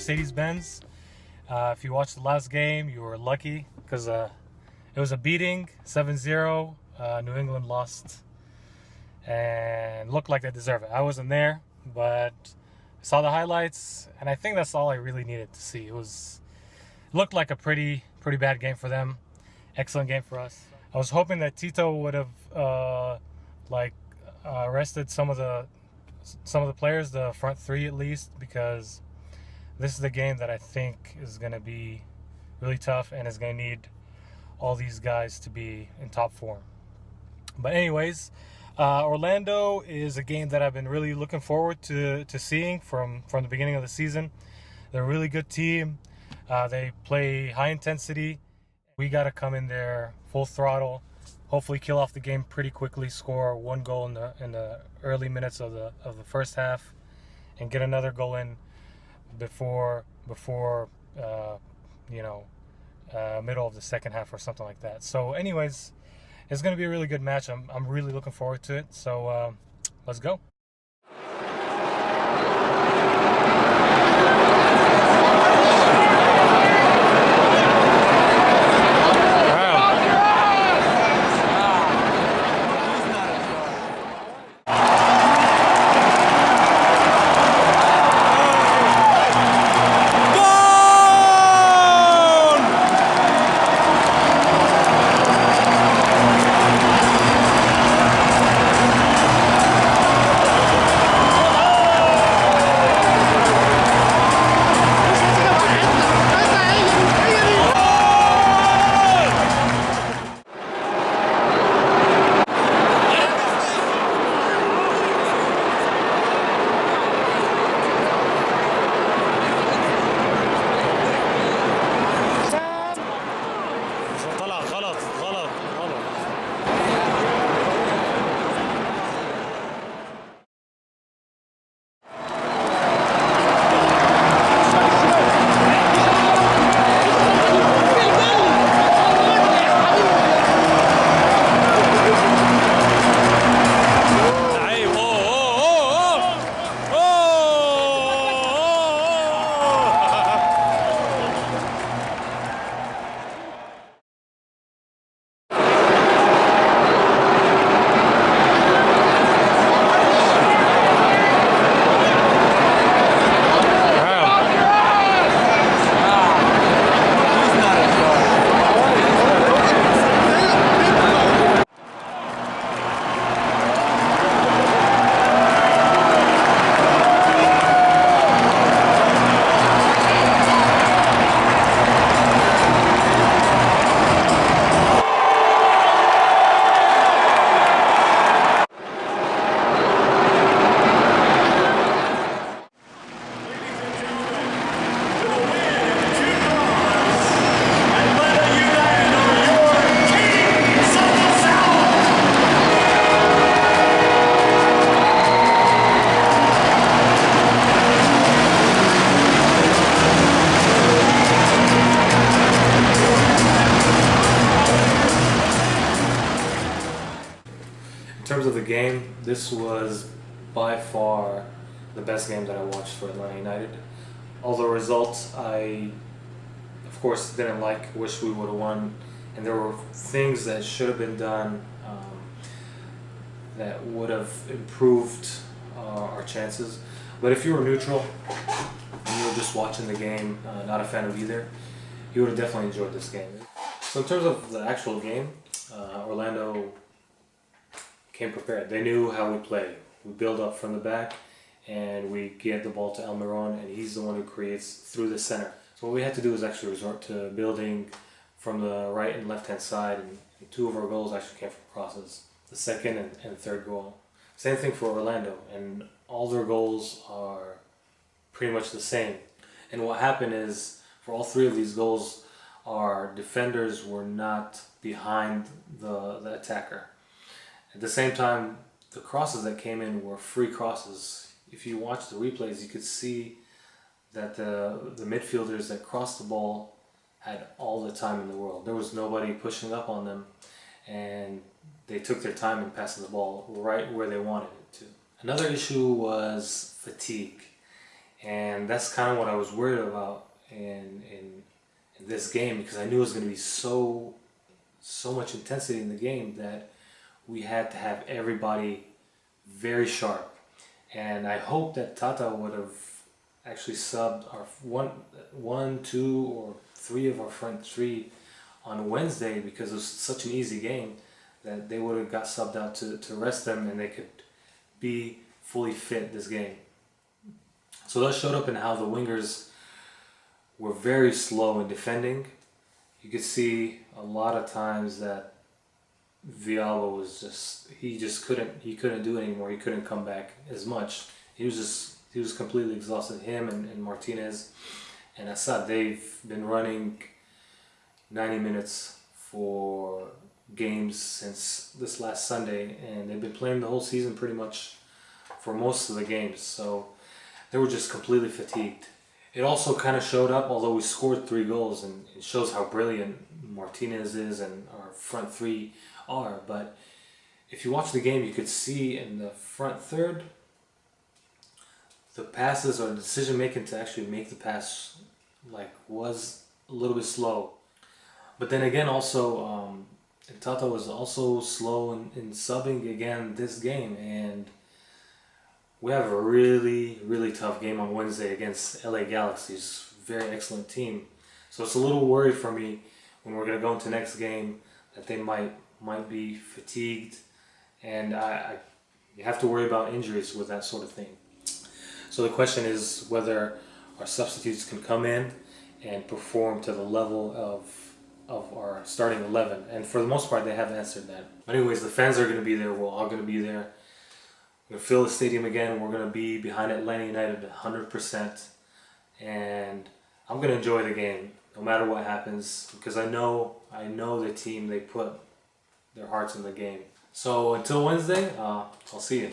Mercedes-Benz. If you watched the last game, you were lucky because it was a beating, 7-0. New England lost and looked like they deserve it. I wasn't there, but I saw the highlights, and I think that's all I really needed to see. It looked like a pretty bad game for them. Excellent game for us. I was hoping that Tito would have rested some of the players, the front three at least, because this is the game that I think is going to be really tough and is going to need all these guys to be in top form. But anyways, Orlando is a game that I've been really looking forward to seeing from the beginning of the season. They're a really good team. They play high intensity. We got to come in there full throttle, hopefully kill off the game pretty quickly, score one goal in the early minutes of the first half, and get another goal in before middle of the second half or something like that. So anyways, it's going to be a really good match. I'm really looking forward to it. So let's go. In terms of the game, this was by far the best game that I watched for Atlanta United. All the results I, of course, didn't like, wish we would have won, and there were things that should have been done that would have improved our chances. But if you were neutral and you were just watching the game, not a fan of either, you would have definitely enjoyed this game. So in terms of the actual game, Orlando came prepared. They knew how we play. We build up from the back and we get the ball to Almiron, and he's the one who creates through the center. So what we had to do is actually resort to building from the right and left hand side, and two of our goals actually came from crosses. The second and third goal. Same thing for Orlando, and all their goals are pretty much the same. And what happened is, for all three of these goals, our defenders were not behind the attacker. At the same time, the crosses that came in were free crosses. If you watch the replays, you could see that the midfielders that crossed the ball had all the time in the world. There was nobody pushing up on them, and they took their time in passing the ball right where they wanted it to. Another issue was fatigue. And that's kind of what I was worried about in this game, because I knew it was going to be so much intensity in the game that we had to have everybody very sharp. And I hope that Tata would have actually subbed our one, two, or three of our front three on Wednesday, because it was such an easy game that they would have got subbed out to rest them and they could be fully fit this game. So that showed up in how the wingers were very slow in defending. You could see a lot of times that Villalba was he couldn't do it anymore. He couldn't come back as much. He was completely exhausted. Him and Martinez and Assad, they've been running 90 minutes for games since this last Sunday, and they've been playing the whole season pretty much for most of the games. So they were just completely fatigued. It also kind of showed up, although we scored 3 goals, and it shows how brilliant Martinez is and our front three are. But if you watch the game, you could see in the front third, the passes or the decision making to actually make the pass was a little bit slow. But then again, also Tata was also slow in subbing again this game, and we have a really tough game on Wednesday against LA Galaxy's very excellent team. So it's a little worried for me when we're going to go into next game that they might be fatigued, and you have to worry about injuries with that sort of thing. So the question is whether our substitutes can come in and perform to the level of our starting 11. And for the most part, they have answered that. But anyways, the fans are going to be there. We're all going to be there. We're going to fill the stadium again. We're going to be behind Atlanta United 100%. And I'm going to enjoy the game no matter what happens, because I know the team, they put their hearts in the game. So until Wednesday, I'll see you.